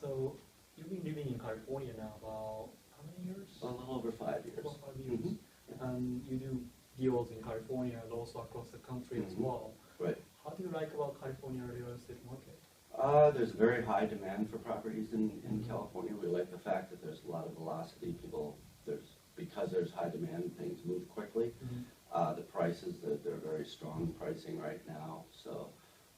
So you've been living in California now about how many years? A little over 5 years. About 5 years. And you do deals in California and also across the country as well. Right. How do you like about California real estate market? There's very high demand for properties in California. We like the fact that there's a lot of velocity. Because there's high demand, things move quickly. The prices, they're very strong pricing right now. So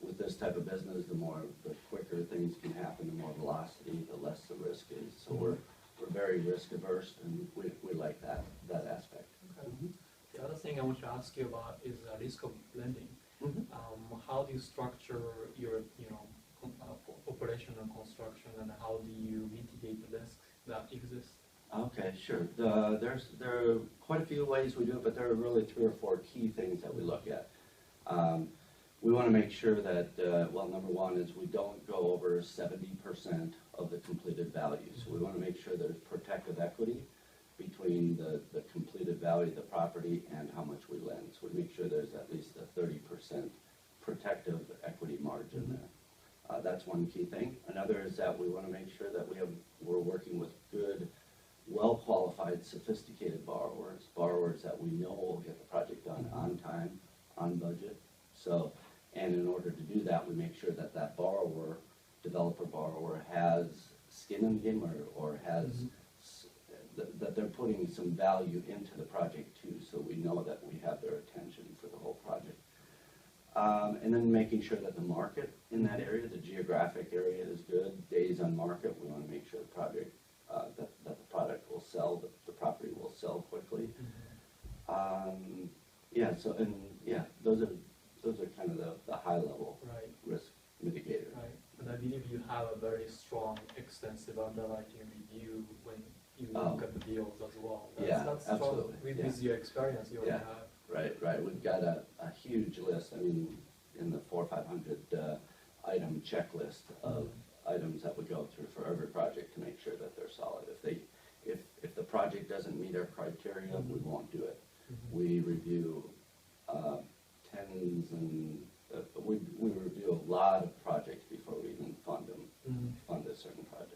with this type of business, the quicker things can happen, the more velocity, the less the risk is. So we're very risk averse, and we like that aspect. Okay. The other thing I want to ask you about is the risk of lending. How do you structure your operation and construction, and how do you mitigate the risks that exist? Okay, sure. There are quite a few ways we do it, but there are really 3 or 4 key things that we look at. We want to make sure that, well, number one is we don't go over 70% of the completed value. So we want to make sure there's protective equity between the completed value of the property and how much we lend. So we make sure there's at least a 30% protective equity margin there. That's one key thing. Another is that we want to make sure that we're working with good, well-qualified, sophisticated borrowers that we know will get the project done on time, on budget. So, and in order to do that, we make sure that that developer borrower has skin in the game, or has that they're putting some value into the project too, so we know that we have their attention for the whole project. And then making sure that the market in that area, the geographic area, is good. Days on market, we want to make sure the project, that the product will sell, that the property will sell quickly. Those are kind of the high level risk mitigators. Right. And I believe you have a very strong, extensive underwriting review when you look at the deals as well. That's absolutely. With your experience you already have. Right. We've got a huge list. I mean, in the 400 or 500 item checklist of items that we go through for every project to make sure that they're solid. If the project doesn't meet our criteria, we won't do it. We review tens and we review a lot of projects before we even fund a certain project.